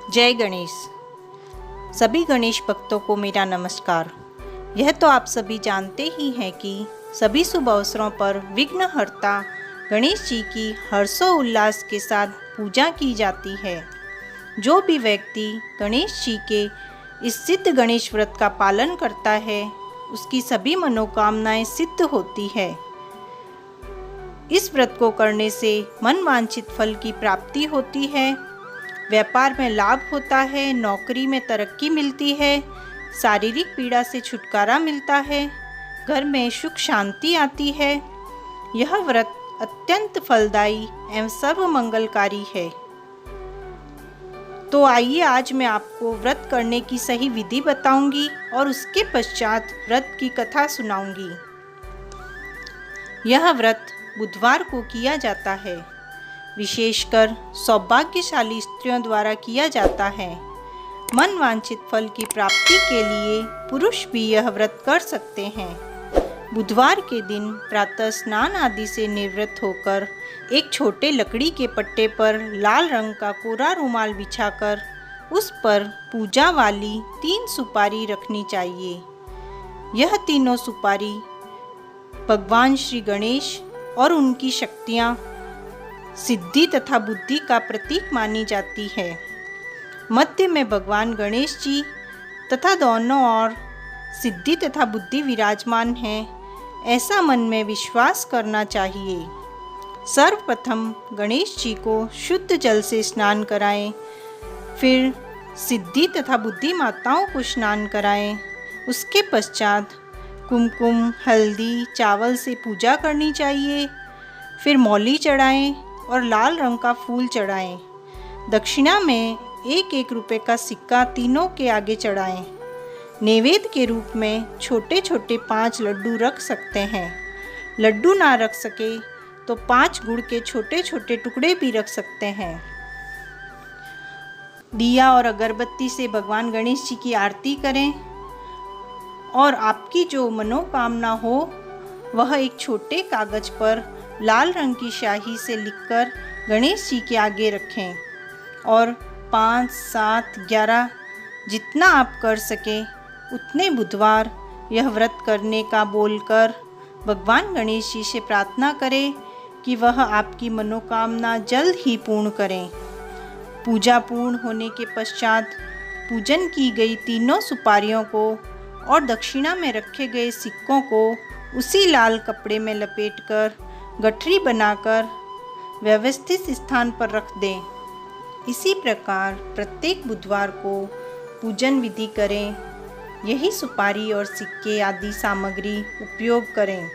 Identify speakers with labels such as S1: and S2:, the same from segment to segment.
S1: जय गणेश। सभी गणेश भक्तों को मेरा नमस्कार। यह तो आप सभी जानते ही हैं कि सभी शुभ अवसरों पर विघ्नहर्ता गणेश जी की हर्षोल्लास के साथ पूजा की जाती है। जो भी व्यक्ति गणेश जी के इस सिद्ध गणेश व्रत का पालन करता है, उसकी सभी मनोकामनाएं सिद्ध होती है। इस व्रत को करने से मन वांछित फल की प्राप्ति होती है, व्यापार में लाभ होता है, नौकरी में तरक्की मिलती है, शारीरिक पीड़ा से छुटकारा मिलता है, घर में सुख शांति आती है। यह व्रत अत्यंत फलदायी एवं सर्व मंगलकारी है। तो आइए आज मैं आपको व्रत करने की सही विधि बताऊंगी और उसके पश्चात व्रत की कथा सुनाऊंगी। यह व्रत बुधवार को किया जाता है। विशेषकर सौभाग्यशाली स्त्रियों द्वारा किया जाता है। मन वांछित फल की प्राप्ति के लिए पुरुष भी यह व्रत कर सकते हैं। बुधवार के दिन प्रातः स्नान आदि से निवृत्त होकर एक छोटे लकड़ी के पट्टे पर लाल रंग का कोरा रुमाल बिछाकर उस पर पूजा वाली 3 सुपारी रखनी चाहिए। यह तीनों सुपारी भगवान श्री गणेश और उनकी शक्तियाँ सिद्धि तथा बुद्धि का प्रतीक मानी जाती है। मध्य में भगवान गणेश जी तथा दोनों ओर सिद्धि तथा बुद्धि विराजमान हैं, ऐसा मन में विश्वास करना चाहिए। सर्वप्रथम गणेश जी को शुद्ध जल से स्नान कराएं, फिर सिद्धि तथा बुद्धि माताओं को स्नान कराएं। उसके पश्चात कुमकुम, हल्दी, चावल से पूजा करनी चाहिए। फिर मौली चढ़ाएं और लाल रंग का फूल चढ़ाएं। दक्षिणा में 1-1 रुपये का सिक्का तीनों के आगे चढ़ाएं। नैवेद्य के रूप में छोटे छोटे 5 लड्डू रख सकते हैं। लड्डू ना रख सके तो 5 गुड़ के छोटे छोटे टुकड़े भी रख सकते हैं। दिया और अगरबत्ती से भगवान गणेश जी की आरती करें और आपकी जो मनोकामना हो वह एक छोटे कागज पर लाल रंग की स्याही से लिखकर गणेश जी के आगे रखें और 5, 7, 11 जितना आप कर सके उतने बुधवार यह व्रत करने का बोलकर भगवान गणेश जी से प्रार्थना करें कि वह आपकी मनोकामना जल्द ही पूर्ण करें। पूजा पूर्ण होने के पश्चात पूजन की गई तीनों सुपारियों को और दक्षिणा में रखे गए सिक्कों को उसी लाल कपड़े में लपेटकर गठरी बनाकर व्यवस्थित स्थान पर रख दें। इसी प्रकार प्रत्येक बुधवार को पूजन विधि करें। यही सुपारी और सिक्के आदि सामग्री उपयोग करें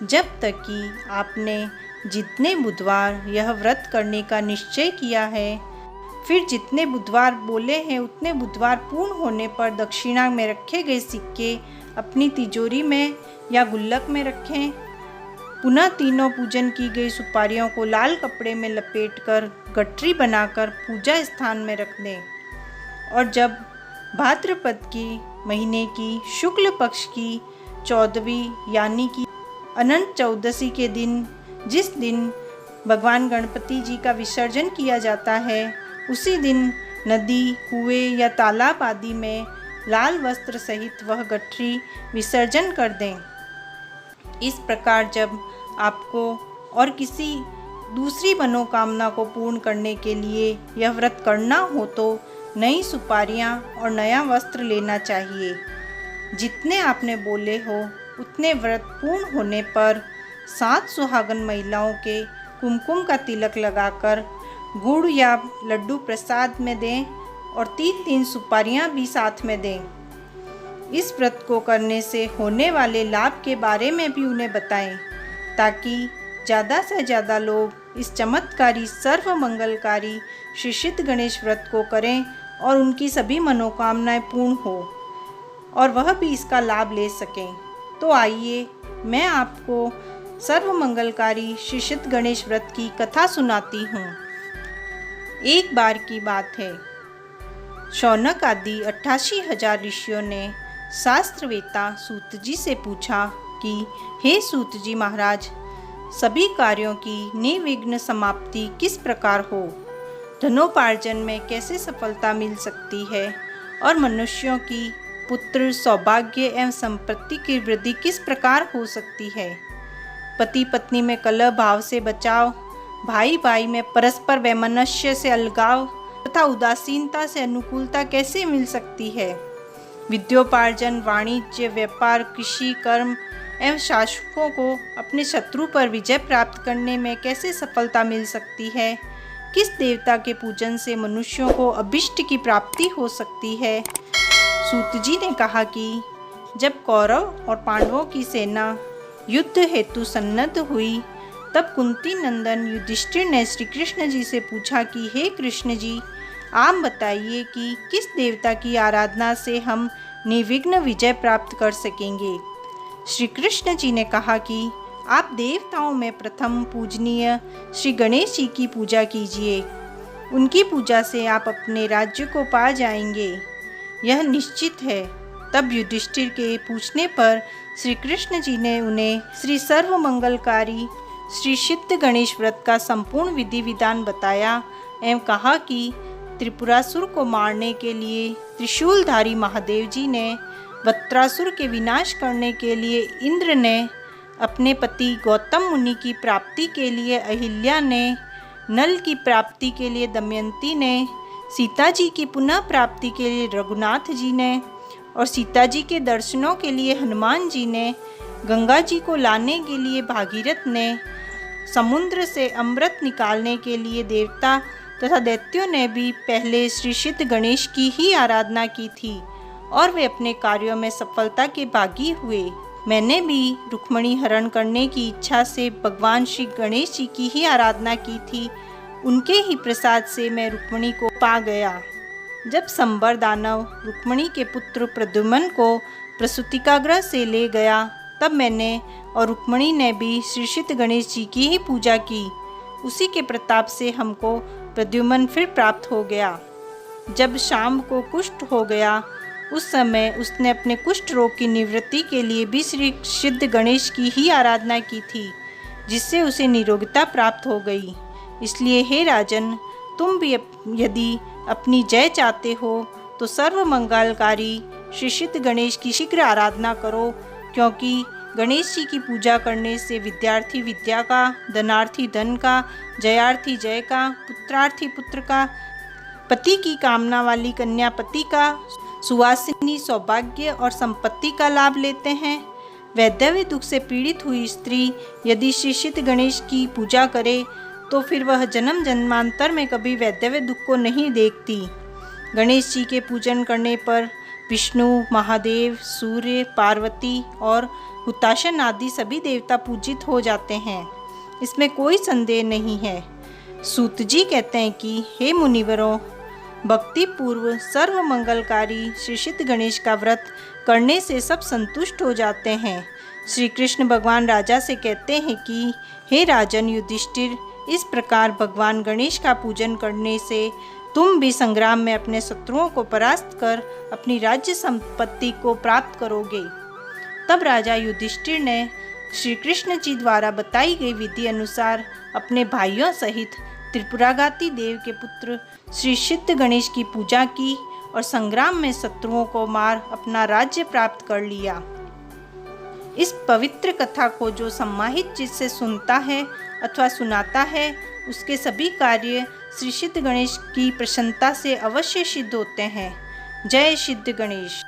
S1: जब तक कि आपने जितने बुधवार यह व्रत करने का निश्चय किया है। फिर जितने बुधवार बोले हैं उतने बुधवार पूर्ण होने पर दक्षिणा में रखे गए सिक्के अपनी तिजोरी में या गुल्लक में रखें। पुनः तीनों पूजन की गई सुपारियों को लाल कपड़े में लपेटकर गठरी बनाकर पूजा स्थान में रख दें। और जब भाद्रपद की महीने की शुक्ल पक्ष की 14वीं यानी कि अनंत चौदसी के दिन, जिस दिन भगवान गणपति जी का विसर्जन किया जाता है, उसी दिन नदी, कुएं या तालाब आदि में लाल वस्त्र सहित वह गठरी विसर्जन कर दें। इस प्रकार जब आपको और किसी दूसरी मनोकामना को पूर्ण करने के लिए यह व्रत करना हो तो नई सुपारियां और नया वस्त्र लेना चाहिए। जितने आपने बोले हो उतने व्रत पूर्ण होने पर 7 सुहागन महिलाओं के कुमकुम का तिलक लगाकर गुड़ या लड्डू प्रसाद में दें और 3-3 सुपारियां भी साथ में दें। इस व्रत को करने से होने वाले लाभ के बारे में भी उन्हें बताएं, ताकि ज़्यादा से ज़्यादा लोग इस चमत्कारी सर्व मंगलकारी श्री सिद्ध गणेश व्रत को करें और उनकी सभी मनोकामनाएं पूर्ण हो और वह भी इसका लाभ ले सकें। तो आइए मैं आपको सर्व मंगलकारी श्री सिद्ध गणेश व्रत की कथा सुनाती हूँ। एक बार की बात है, शौनक आदि 88,000 ऋषियों ने शास्त्रवेत्ता सूत जी से पूछा कि हे सूत जी महाराज, सभी कार्यों की निर्विघ्न समाप्ति किस प्रकार हो। धनोपार्जन में कैसे सफलता मिल सकती है और मनुष्यों की पुत्र, सौभाग्य एवं संपत्ति की वृद्धि किस प्रकार हो सकती है। पति पत्नी में कलह भाव से बचाव, भाई भाई में परस्पर वैमनस्य से अलगाव तथा उदासीनता से अनुकूलता कैसे मिल सकती है। विद्योपार्जन, वाणिज्य, व्यापार, कृषि, कर्म एवं शासकों को अपने शत्रु पर विजय प्राप्त करने में कैसे सफलता मिल सकती है। किस देवता के पूजन से मनुष्यों को अभिष्ट की प्राप्ति हो सकती है। सूत जी ने कहा कि जब कौरव और पांडवों की सेना युद्ध हेतु सन्नद्ध हुई, तब कुंती नंदन युधिष्ठिर ने श्री कृष्ण जी से पूछा कि हे कृष्ण जी, आप बताइए कि किस देवता की आराधना से हम निर्विघ्न विजय प्राप्त कर सकेंगे। श्री कृष्ण जी ने कहा कि आप देवताओं में प्रथम पूजनीय श्री गणेश जी की पूजा कीजिए। उनकी पूजा से आप अपने राज्य को पा जाएंगे, यह निश्चित है। तब युधिष्ठिर के पूछने पर श्री कृष्ण जी ने उन्हें श्री सर्वमंगलकारी श्री सिद्ध गणेश व्रत का संपूर्ण विधि विधान बताया एवं कहा कि त्रिपुरासुर को मारने के लिए त्रिशूलधारी महादेव जी ने, वत्रासुर के विनाश करने के लिए इंद्र ने, अपने पति गौतम मुनि की प्राप्ति के लिए अहिल्या ने, नल की प्राप्ति के लिए दमयंती ने, सीता जी की पुनः प्राप्ति के लिए रघुनाथ जी ने और सीता जी के दर्शनों के लिए हनुमान जी ने, गंगा जी को लाने के लिए भागीरथ ने, समुद्र से अमृत निकालने के लिए देवता तथा दैत्यों ने भी पहले श्री सिद्ध गणेश की ही आराधना की थी और वे अपने कार्यों में सफलता के भागी हुए। मैंने भी रुक्मणी हरण करने की इच्छा से भगवान श्री गणेश जी की ही आराधना की थी। उनके ही प्रसाद से मैं रुक्मणी को पा गया। जब संबर दानव रुक्मणी के पुत्र प्रद्युम्न को प्रसूतिकागृह से ले गया, तब मैंने और रुक्मणी ने भी श्री सिद्ध गणेश जी की ही पूजा की। उसी के प्रताप से हमको प्रद्युम्न फिर प्राप्त हो गया। जब शाम को कुष्ठ हो गया, उस समय उसने अपने कुष्ठ रोग की निवृत्ति के लिए भी श्री सिद्ध गणेश की ही आराधना की थी, जिससे उसे निरोगता प्राप्त हो गई। इसलिए हे राजन, तुम भी यदि अपनी जय चाहते हो तो सर्वमंगलकारी श्री सिद्ध गणेश की शीघ्र आराधना करो, क्योंकि गणेश जी की पूजा करने से विद्यार्थी विद्या का, धनार्थी धन का, जयार्थी जय का, पुत्रार्थी पुत्र का, पति की कामना वाली कन्या पति का, सुवासिनी सौभाग्य और संपत्ति का लाभ लेते हैं। वैधव्य दुख से पीड़ित हुई स्त्री यदि श्री सिद्ध गणेश की पूजा करे तो फिर वह जन्म जन्मांतर में कभी वैधव्य दुख को नहीं देखती। गणेश जी के पूजन करने पर विष्णु, महादेव, सूर्य, पार्वती और हुताशन आदि सभी देवता पूजित हो जाते हैं, इसमें कोई संदेह नहीं है। सूत जी कहते हैं कि हे मुनिवरों, भक्ति पूर्व सर्व मंगलकारी श्री सिद्ध गणेश का व्रत करने से सब संतुष्ट हो जाते हैं। श्री कृष्ण भगवान राजा से कहते हैं कि हे राजन युधिष्ठिर, इस प्रकार भगवान गणेश का पूजन करने से तुम भी संग्राम में अपने शत्रुओं को परास्त कर अपनी राज्य संपत्ति को प्राप्त करोगे। तब राजा युधिष्ठिर ने श्री कृष्ण जी द्वारा बताई गई विधि अनुसार अपने भाइयों सहित त्रिपुरागाती देव के पुत्र श्री सिद्ध गणेश की पूजा की और संग्राम में शत्रुओं को मार अपना राज्य प्राप्त कर लिया। इस पवित्र कथा को जो सम्माहित चित्त से सुनता है अथवा सुनाता है, उसके सभी कार्य श्री सिद्ध गणेश की प्रसन्नता से अवश्य सिद्ध होते हैं। जय सिद्ध गणेश।